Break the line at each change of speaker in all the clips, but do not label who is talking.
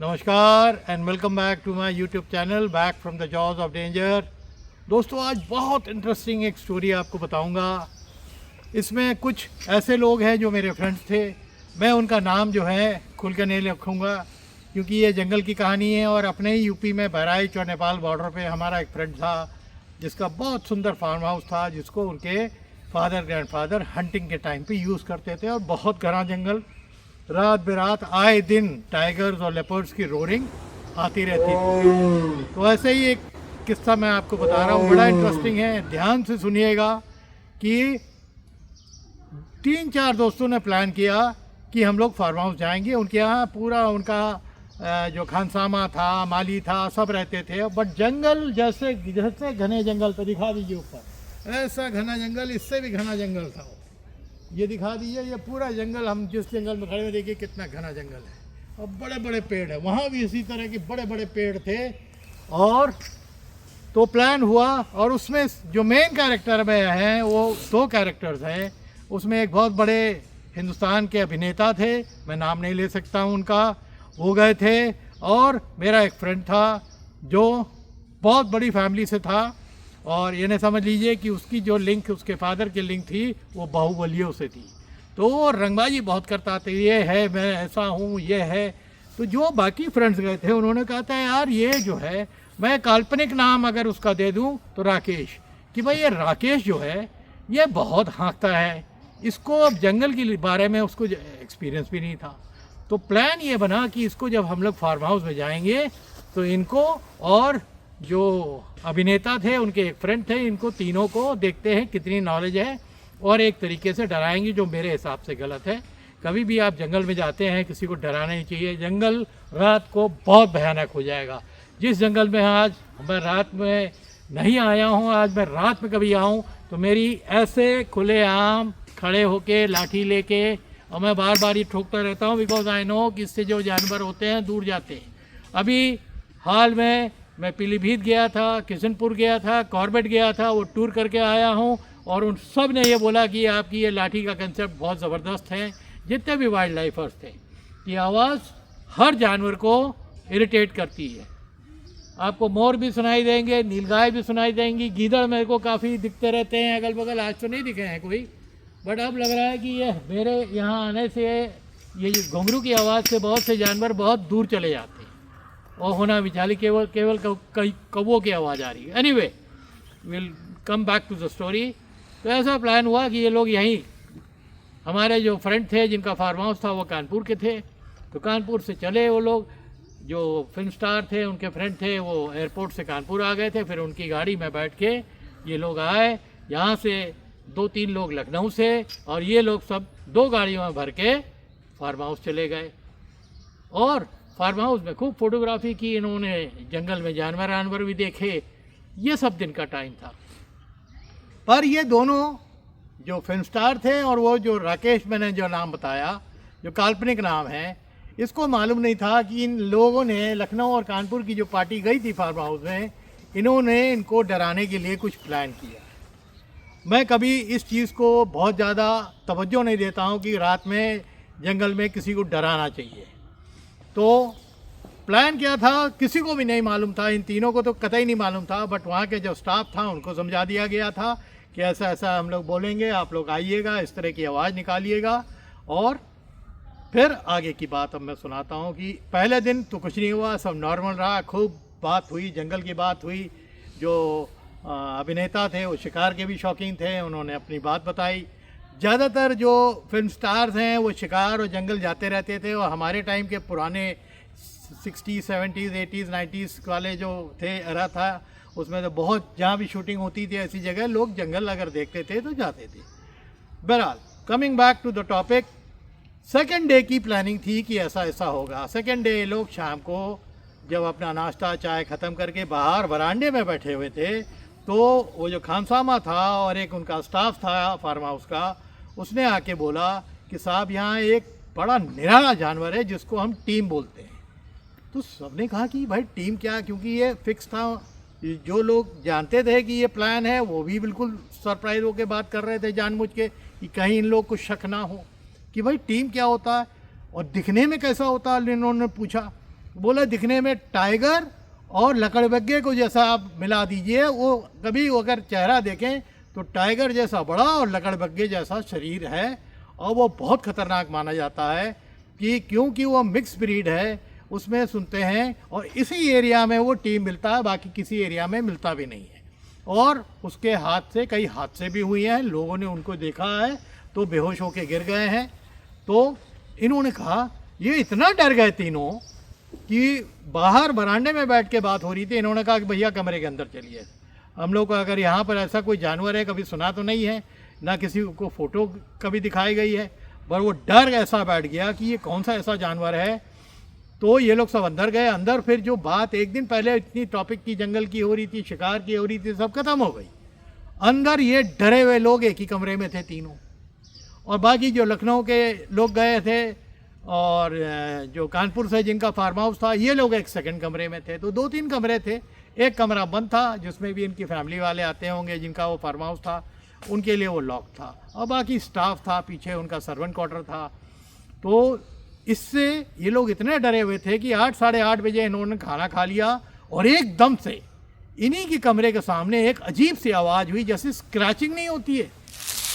नमस्कार and welcome back to my YouTube channel back from the jaws of danger. दोस्तों, आज बहुत interesting एक स्टोरी आपको बताऊंगा। इसमें कुछ ऐसे लोग हैं जो मेरे फ्रेंड्स थे। मैं उनका नाम जो है खुल के नहीं रखूँगा क्योंकि ये जंगल की कहानी है। और अपने ही यूपी में बहराइच और नेपाल बॉर्डर पे हमारा एक फ्रेंड था जिसका बहुत सुंदर फार्म हाउस था, जिसको उनके फादर ग्रैंडफादर हंटिंग के टाइम पे यूज़ करते थे। और बहुत घना जंगल, रात बेरात आए दिन टाइगर्स और लेपर्ड्स की रोरिंग आती रहती थी। तो ऐसे ही एक किस्सा मैं आपको बता रहा हूँ, बड़ा इंटरेस्टिंग है, ध्यान से सुनिएगा। कि 3-4 दोस्तों ने प्लान किया कि हम लोग फार्म हाउस जाएंगे। उनके यहाँ पूरा उनका जो खानसामा था, माली था, सब रहते थे। बट जंगल जैसे जैसे घने जंगल तो दिखा दीजिए ऊपर, ऐसा घना जंगल, इससे भी घना जंगल था। ये दिखा दीजिए, ये पूरा जंगल, हम जिस जंगल में खड़े हैं देखिए कितना घना जंगल है और बड़े बड़े पेड़ है। वहाँ भी इसी तरह के बड़े बड़े पेड़ थे। और तो प्लान हुआ और उसमें जो मेन कैरेक्टर में हैं वो 2 कैरेक्टर्स हैं। उसमें एक बहुत बड़े हिंदुस्तान के अभिनेता थे, मैं नाम नहीं ले सकता हूँ उनका, वो गए थे। और मेरा एक फ्रेंड था जो बहुत बड़ी फैमिली से था। और ये नहीं समझ लीजिए कि उसकी जो लिंक, उसके फादर की लिंक थी वो बाहुबलियों से थी। तो वो रंगबाजी बहुत करता था, ये है, मैं ऐसा हूँ, ये है। तो जो बाकी फ्रेंड्स गए थे उन्होंने कहा था यार ये जो है, मैं काल्पनिक नाम अगर उसका दे दूँ तो राकेश, कि भाई ये राकेश जो है ये बहुत हाँकता है, इसको अब जंगल के बारे में उसको एक्सपीरियंस भी नहीं था। तो प्लान ये बना कि इसको जब हम लोग फार्म हाउस में जाएंगे तो इनको और जो अभिनेता थे उनके एक फ्रेंड थे, इनको तीनों को देखते हैं कितनी नॉलेज है और एक तरीके से डराएंगे, जो मेरे हिसाब से गलत है। कभी भी आप जंगल में जाते हैं किसी को डराना नहीं चाहिए। जंगल रात को बहुत भयानक हो जाएगा। जिस जंगल में आज मैं रात में नहीं आया हूँ, आज मैं रात में कभी आऊँ तो मेरी ऐसे खुलेआम खड़े होके लाठी लेके, और मैं बार बार ये ठोकता रहता हूँ बिकॉज आई नो कि इससे जो जानवर होते हैं दूर जाते हैं। अभी हाल में मैं पीलीभीत गया था, किशनपुर गया था, कॉर्बेट गया था, वो टूर करके आया हूँ। और उन सब ने ये बोला कि आपकी ये लाठी का कंसेप्ट बहुत ज़बरदस्त है। जितने भी वाइल्ड लाइफर्स थे, ये आवाज़ हर जानवर को इरिटेट करती है। आपको मोर भी सुनाई देंगे, नीलगाय भी सुनाई देंगी, गीदड़ मेरे को काफ़ी दिखते रहते हैं अगल बगल। आज तो नहीं दिखे हैं कोई, बट अब लग रहा है कि ये मेरे यहाँ आने से ये घुंघरू की आवाज़ से बहुत से जानवर बहुत दूर चले जाते हैं। और होना विचाली केवल कौवों की आवाज़ आ रही है। Anyway, will come back to the story. तो ऐसा प्लान हुआ कि ये लोग यहीं, हमारे जो फ्रेंड थे जिनका फार्म हाउस था वो कानपुर के थे, तो कानपुर से चले वो लोग। जो फिल्म स्टार थे उनके फ्रेंड थे वो एयरपोर्ट से कानपुर आ गए थे। फिर उनकी गाड़ी में बैठ के ये लोग आए, यहाँ से 2-3 लोग लखनऊ से, और ये लोग सब 2 गाड़ियों में भर के फार्म हाउस चले गए। और फार्म हाउस में खूब फोटोग्राफी की इन्होंने, जंगल में जानवर भी देखे। ये सब दिन का टाइम था। पर ये दोनों जो फिल्म स्टार थे और वो जो राकेश, मैंने जो नाम बताया, जो काल्पनिक नाम है, इसको मालूम नहीं था कि इन लोगों ने लखनऊ और कानपुर की जो पार्टी गई थी फार्म हाउस में, इन्होंने इनको डराने के लिए कुछ प्लान किया। मैं कभी इस चीज़ को बहुत ज़्यादा तवज्जो नहीं देता हूँ कि रात में जंगल में किसी को डराना चाहिए। तो प्लान क्या था किसी को भी नहीं मालूम था, इन तीनों को तो कतई नहीं मालूम था। बट वहाँ के जो स्टाफ था उनको समझा दिया गया था कि ऐसा ऐसा हम लोग बोलेंगे, आप लोग आइएगा, इस तरह की आवाज़ निकालिएगा। और फिर आगे की बात अब मैं सुनाता हूँ कि पहले दिन तो कुछ नहीं हुआ, सब नॉर्मल रहा, खूब बात हुई, जंगल की बात हुई। जो अभिनेता थे वो शिकार के भी शौकीन थे, उन्होंने अपनी बात बताई। ज़्यादातर जो फिल्म स्टार्स हैं वो शिकार और जंगल जाते रहते थे। और हमारे टाइम के पुराने 60s, 70s, 80s, 90s वाले जो थे एरा था, उसमें तो बहुत, जहाँ भी शूटिंग होती थी ऐसी जगह लोग जंगल अगर देखते थे तो जाते थे। बहरहाल, coming back to the topic, second day की प्लानिंग थी कि ऐसा ऐसा होगा। सेकेंड डे लोग शाम को जब अपना नाश्ता चाय ख़त्म करके बाहर वरांडे में बैठे हुए थे, तो वो जो खानसामा था और एक उनका स्टाफ था फार्म हाउस का, उसने आके बोला कि साहब यहाँ एक बड़ा निराला जानवर है जिसको हम टीम बोलते हैं। तो सबने कहा कि भाई टीम क्या, क्योंकि ये फिक्स था। जो लोग जानते थे कि ये प्लान है वो भी बिल्कुल सरप्राइज होकर बात कर रहे थे जानबूझ के कि कहीं इन लोग को शक ना हो कि भाई टीम क्या होता है और दिखने में कैसा होता है। इन्होंने पूछा, बोला दिखने में टाइगर और लकड़बग्घे को जैसा आप मिला दीजिए, वो कभी अगर चेहरा देखें तो टाइगर जैसा बड़ा और लकड़बग्घे जैसा शरीर है, और वो बहुत खतरनाक माना जाता है कि क्योंकि वो मिक्स ब्रीड है उसमें सुनते हैं, और इसी एरिया में वो टीम मिलता है, बाकी किसी एरिया में मिलता भी नहीं है। और उसके हाथ से कई हादसे भी हुए हैं, लोगों ने उनको देखा है तो बेहोश होके गिर गए हैं। तो इन्होंने कहा ये इतना डर गए तीनों कि बाहर बरामदे में बैठ के बात हो रही थी, इन्होंने कहा कि भैया कमरे के अंदर चलिए, हम लोग को अगर यहाँ पर ऐसा कोई जानवर है कभी सुना तो नहीं है, ना किसी को फ़ोटो कभी दिखाई गई है, पर वो डर ऐसा बैठ गया कि ये कौन सा ऐसा जानवर है। तो ये लोग सब अंदर गए। अंदर फिर जो बात एक दिन पहले इतनी टॉपिक की जंगल की हो रही थी, शिकार की हो रही थी, सब खत्म हो गई। अंदर ये डरे हुए लोग एक ही कमरे में थे तीनों, और बाकी जो लखनऊ के लोग गए थे और जो कानपुर से जिनका फार्म हाउस था, ये लोग एक सेकंड कमरे में थे। तो 2-3 कमरे थे, एक कमरा बंद था जिसमें भी इनकी फैमिली वाले आते होंगे, जिनका वो फार्म हाउस था, उनके लिए वो लॉक था, और बाकी स्टाफ था, पीछे उनका सर्वेंट क्वार्टर था। तो इससे ये लोग इतने डरे हुए थे कि 8 साढ़े 8 बजे इन्होंने खाना खा लिया, और एकदम से इन्हीं के कमरे के सामने एक अजीब सी आवाज़ हुई, जैसे स्क्रैचिंग नहीं होती है,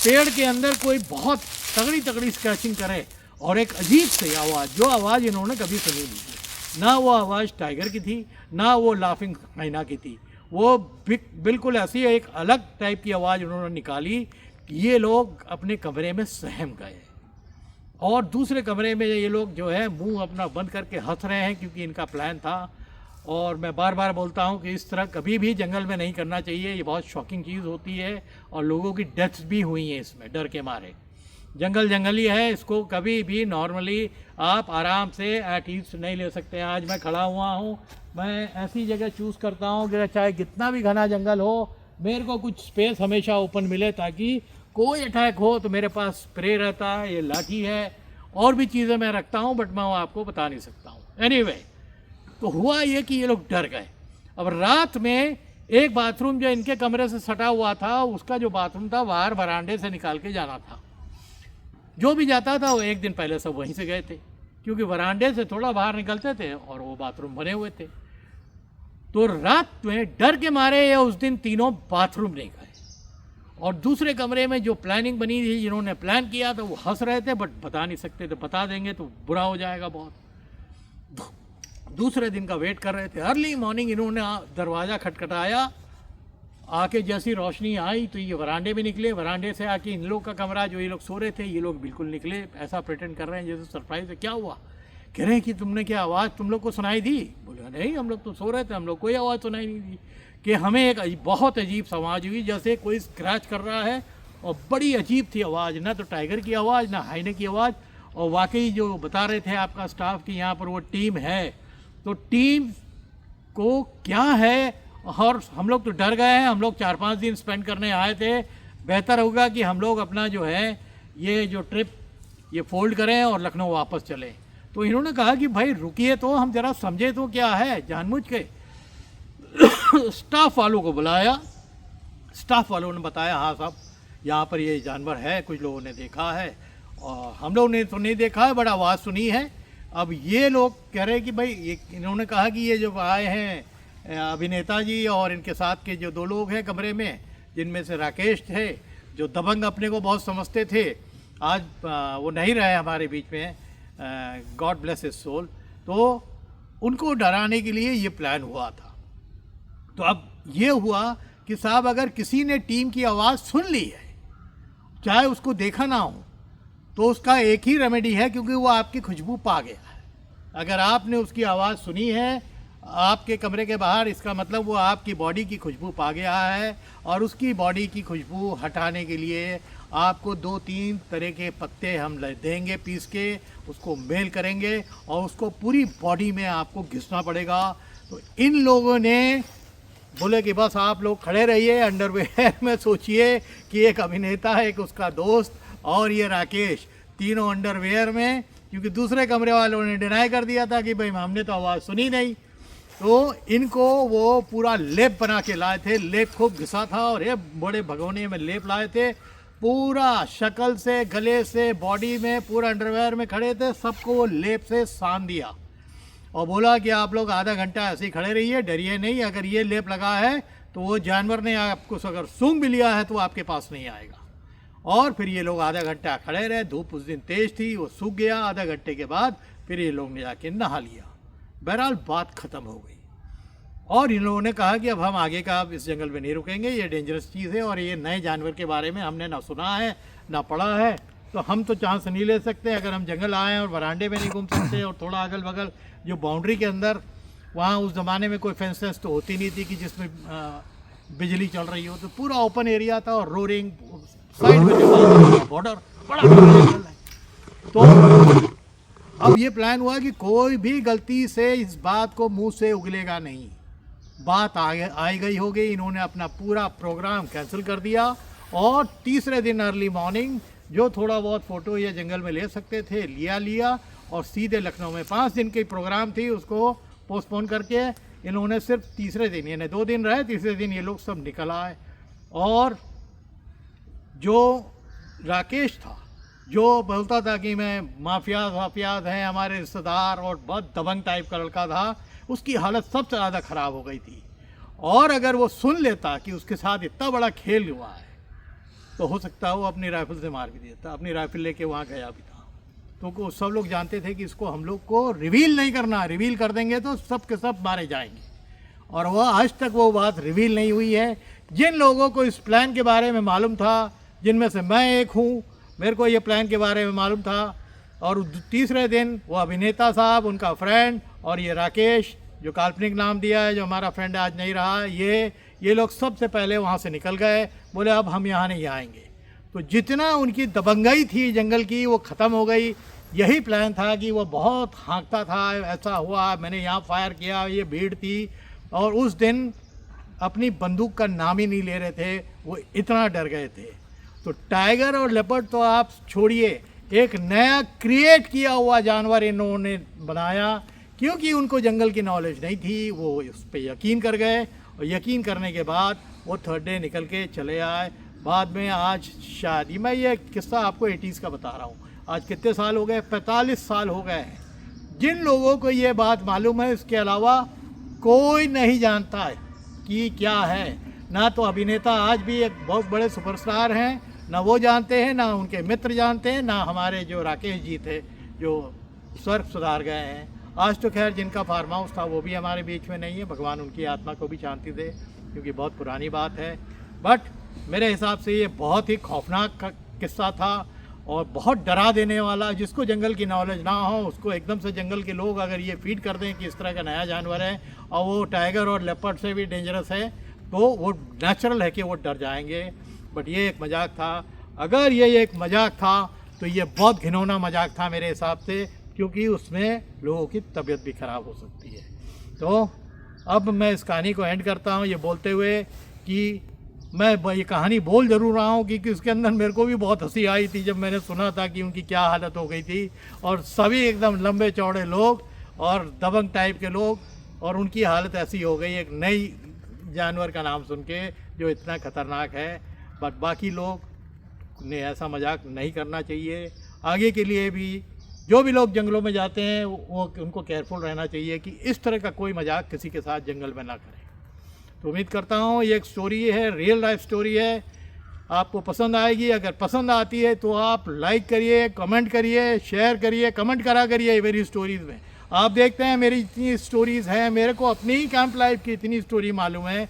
पेड़ के अंदर कोई बहुत तगड़ी तगड़ी स्क्रैचिंग करे, और एक अजीब सी आवाज़, जो आवाज़ इन्होंने कभी सुनी नहीं थी। ना वो आवाज़ टाइगर की थी, ना वो लाफिंग हाइना की थी, वो बिल्कुल ऐसी एक अलग टाइप की आवाज़ उन्होंने निकाली कि ये लोग अपने कमरे में सहम गए। और दूसरे कमरे में ये लोग जो है मुंह अपना बंद करके हंस रहे हैं, क्योंकि इनका प्लान था। और मैं बार बार बोलता हूं कि इस तरह कभी भी जंगल में नहीं करना चाहिए, ये बहुत शॉकिंग चीज़ होती है, और लोगों की डेथ्स भी हुई हैं इसमें डर के मारे। जंगल जंगली है, इसको कभी भी नॉर्मली आप आराम से एट ईज नहीं ले सकते। आज मैं खड़ा हुआ हूँ, मैं ऐसी जगह चूज़ करता हूँ कि चाहे कितना भी घना जंगल हो, मेरे को कुछ स्पेस हमेशा ओपन मिले, ताकि कोई अटैक हो तो मेरे पास स्प्रे रहता है, ये लाठी है, और भी चीज़ें मैं रखता हूँ, बट मैं वो आपको बता नहीं सकता हूँ। एनीवे, तो हुआ ये कि ये लोग डर गए। अब रात में एक बाथरूम जो इनके कमरे से सटा हुआ था, उसका जो बाथरूम था बाहर बरामदे से निकाल के जाना था। जो भी जाता था वो एक दिन पहले सब वहीं से गए थे, क्योंकि बरामदे से थोड़ा बाहर निकलते थे और वो बाथरूम बने हुए थे। तो रात में डर के मारे ये उस दिन तीनों बाथरूम नहीं गए, और दूसरे कमरे में जो प्लानिंग बनी थी, जिन्होंने प्लान किया था, वो हंस रहे थे, बट बता नहीं सकते थे, बता देंगे तो बुरा हो जाएगा बहुत। दूसरे दिन का वेट कर रहे थे। अर्ली मॉर्निंग इन्होंने दरवाज़ा खटखटाया, आके जैसी रोशनी आई तो ये वरांडे में निकले। वरांडे से आके इन लोग का कमरा, जो ये लोग सो रहे थे, ये लोग बिल्कुल निकले, ऐसा प्रिटेंड कर रहे हैं जैसे सरप्राइज है। क्या हुआ? कह रहे हैं कि तुमने क्या आवाज़ तुम लोग को सुनाई दी? बोले नहीं, हम लोग तो सो रहे थे, हम लोग कोई आवाज़ सुनाई नहीं दी। कि हमें एक बहुत अजीब सी आवाज़ हुई, जैसे कोई स्क्रैच कर रहा है, और बड़ी अजीब थी आवाज़, ना तो टाइगर की आवाज़ ना हाइने की आवाज़। और वाकई जो बता रहे थे आपका स्टाफ कि यहाँ पर वो टीम है, तो टीम को क्या है, और हम लोग तो डर गए हैं। हम लोग 4-5 दिन स्पेंड करने आए थे, बेहतर होगा कि हम लोग अपना जो है ये जो ट्रिप ये फोल्ड करें और लखनऊ वापस चलें। तो इन्होंने कहा कि भाई रुकिए, तो हम ज़रा समझे तो क्या है। जानबूझ के स्टाफ वालों को बुलाया, स्टाफ वालों ने बताया हाँ साहब यहाँ पर ये जानवर है, कुछ लोगों ने देखा है, और हम लोगों ने तो नहीं देखा है, बट आवाज़ सुनी है। अब ये लोग कह रहे हैं कि भाई ये, इन्होंने कहा कि ये जो आए हैं अभिनेता जी और इनके साथ के जो 2 लोग हैं कमरे में, जिनमें से राकेश थे, जो दबंग अपने को बहुत समझते थे, आज वो नहीं रहे हमारे बीच में, गॉड ब्लेस हिज सोल। तो उनको डराने के लिए ये प्लान हुआ था। तो अब ये हुआ कि साहब अगर किसी ने टीम की आवाज़ सुन ली है, चाहे उसको देखा ना हो, तो उसका एक ही रेमेडी है, क्योंकि वो आपकी खुशबू पा गया है। अगर आपने उसकी आवाज़ सुनी है आपके कमरे के बाहर, इसका मतलब वो आपकी बॉडी की खुशबू पा गया है, और उसकी बॉडी की खुशबू हटाने के लिए आपको 2-3 तरह के पत्ते हम देंगे पीस के, उसको मेल करेंगे, और उसको पूरी बॉडी में आपको घिसना पड़ेगा। तो इन लोगों ने बोले कि बस आप लोग खड़े रहिए अंडरवेयर में, सोचिए कि एक अभिनेता है, एक उसका दोस्त, और ये राकेश, तीनों अंडरवेयर में, क्योंकि दूसरे कमरे वालों ने डिनाई कर दिया था कि भाई हमने तो आवाज़ सुनी नहीं। तो इनको वो पूरा लेप बना के लाए थे, लेप खूब घिसा था, और ये बड़े भगोने में लेप लाए थे, पूरा शक्ल से, गले से, बॉडी में, पूरा अंडरवेयर में खड़े थे, सबको वो लेप से सान दिया। और बोला कि आप लोग आधा घंटा ऐसे ही खड़े रहिए, डरिए नहीं, अगर ये लेप लगा है तो वो जानवर ने आपको अगर सूंघ भी लिया है तो आपके पास नहीं आएगा। और फिर ये लोग आधा घंटा खड़े रहे, धूप उस दिन तेज थी, वो सूख गया। आधा घंटे के बाद फिर ये लोग ने जाके नहा लिया। बहरहाल बात ख़त्म हो गई और इन लोगों ने कहा कि अब हम आगे का इस जंगल में नहीं रुकेंगे, ये डेंजरस चीज़ है और ये नए जानवर के बारे में हमने ना सुना है ना पढ़ा है, तो हम तो चांस नहीं ले सकते। अगर हम जंगल आए और बरांडे में नहीं घूम सकते और थोड़ा अगल बगल जो बाउंड्री के अंदर, वहाँ उस ज़माने में कोई फेंसेस तो होती नहीं थी कि जिसमें बिजली चल रही हो, तो पूरा ओपन एरिया था और रोरिंग साइड में बॉर्डर बड़ा जंगल है। तो अब ये प्लान हुआ कि कोई भी गलती से इस बात को मुंह से उगलेगा नहीं। बात आई गई हो गई, इन्होंने अपना पूरा प्रोग्राम कैंसिल कर दिया और तीसरे दिन अर्ली मॉर्निंग जो थोड़ा बहुत फ़ोटो या जंगल में ले सकते थे लिया और सीधे लखनऊ में 5 दिन की प्रोग्राम थी उसको पोस्टपोन करके इन्होंने सिर्फ तीसरे दिन, यानी 2 दिन रहे, तीसरे दिन ये लोग सब निकल आए। और जो राकेश था, जो बोलता था कि मैं माफियाज हैं हमारे रिश्तेदार और बहुत दबंग टाइप का लड़का था, उसकी हालत सबसे ज़्यादा ख़राब हो गई थी। और अगर वो सुन लेता कि उसके साथ इतना बड़ा खेल हुआ है तो हो सकता है वो अपनी राइफल से मार भी देता। अपनी राइफल लेके वहाँ गया भी था। तो सब लोग जानते थे कि इसको हम लोग को रिवील नहीं करना, रिवील कर देंगे तो सब के सब मारे जाएंगे। और वह आज तक वो बात रिवील नहीं हुई है। जिन लोगों को इस प्लान के बारे में मालूम था, जिनमें से मैं एक हूँ, मेरे को ये प्लान के बारे में मालूम था। और तीसरे दिन वो अभिनेता साहब, उनका फ्रेंड और ये राकेश जो काल्पनिक नाम दिया है, जो हमारा फ्रेंड आज नहीं रहा, ये लोग सबसे पहले वहाँ से निकल गए, बोले अब हम यहाँ नहीं आएंगे। तो जितना उनकी दबंगई थी जंगल की वो ख़त्म हो गई। यही प्लान था कि वो बहुत हाँकता था, ऐसा हुआ, मैंने यहाँ फायर किया, ये भीड़ थी। और उस दिन अपनी बंदूक का नाम ही नहीं ले रहे थे, वो इतना डर गए थे। तो टाइगर और लेपर्ड तो आप छोड़िए, एक नया क्रिएट किया हुआ जानवर इन्होंने बनाया, क्योंकि उनको जंगल की नॉलेज नहीं थी। वो उस पर यकीन कर गए और यकीन करने के बाद वो थर्ड डे निकल के चले आए। बाद में आज शायद मैं ये किस्सा आपको 80s का बता रहा हूँ, आज कितने साल हो गए, 45 साल हो गए हैं। जिन लोगों को ये बात मालूम है, इसके अलावा कोई नहीं जानता है कि क्या है। ना तो अभिनेता आज भी एक बहुत बड़े सुपरस्टार हैं, ना वो जानते हैं, ना उनके मित्र जानते हैं, ना हमारे जो राकेश जी थे जो स्वर्ग सुधार गए हैं। आज तो खैर जिनका फार्म हाउस था वो भी हमारे बीच में नहीं है, भगवान उनकी आत्मा को भी शांति दे, क्योंकि बहुत पुरानी बात है। बट मेरे हिसाब से ये बहुत ही खौफनाक किस्सा था और बहुत डरा देने वाला। जिसको जंगल की नॉलेज ना हो उसको एकदम से जंगल के लोग अगर ये फीड कर दें कि इस तरह का नया जानवर है और वो टाइगर और लेपर्ड से भी डेंजरस है, तो वो नेचुरल है कि वो डर जाएंगे। बट ये एक मजाक था। अगर ये एक मजाक था तो ये बहुत घिनौना मजाक था मेरे हिसाब से, क्योंकि उसमें लोगों की तबीयत भी ख़राब हो सकती है। तो अब मैं इस कहानी को एंड करता हूँ ये बोलते हुए कि मैं ये कहानी बोल ज़रूर रहा हूँ क्योंकि उसके अंदर मेरे को भी बहुत हंसी आई थी जब मैंने सुना था कि उनकी क्या हालत हो गई थी। और सभी एकदम लंबे चौड़े लोग और दबंग टाइप के लोग, और उनकी हालत ऐसी हो गई एक नई जानवर का नाम सुन के जो इतना ख़तरनाक है। बट बाकी लोग ने ऐसा मजाक नहीं करना चाहिए। आगे के लिए भी जो भी लोग जंगलों में जाते हैं वो उनको केयरफुल रहना चाहिए कि इस तरह का कोई मजाक किसी के साथ जंगल में ना करें। तो उम्मीद करता हूँ ये एक स्टोरी है, रियल लाइफ स्टोरी है, आपको पसंद आएगी। अगर पसंद आती है तो आप लाइक करिए, कमेंट करिए, शेयर करिए, कमेंट करा करिए मेरी स्टोरीज़ में। आप देखते हैं मेरी इतनी स्टोरीज़ हैं, मेरे को अपनी ही कैंप लाइफ की इतनी स्टोरी मालूम है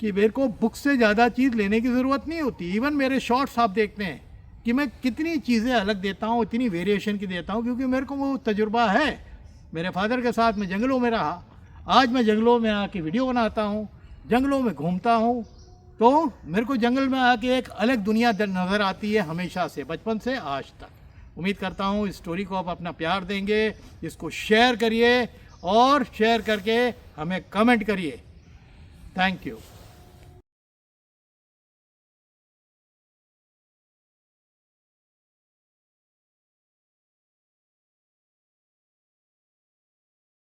कि मेरे को बुक से ज़्यादा चीज़ लेने की ज़रूरत नहीं होती। इवन मेरे शॉर्ट्स आप देखते हैं कि मैं कितनी चीज़ें अलग देता हूँ, इतनी वेरिएशन की देता हूँ, क्योंकि मेरे को वो तजुर्बा है। मेरे फादर के साथ मैं जंगलों में रहा, आज मैं जंगलों में आके वीडियो बनाता हूँ, जंगलों में घूमता हूँ, तो मेरे को जंगल में आके एक अलग दुनिया नज़र आती है हमेशा से, बचपन से आज तक। उम्मीद करता हूँ इस स्टोरी को आप अपना प्यार देंगे, इसको शेयर करिए और शेयर करके हमें कमेंट करिए। Thank you.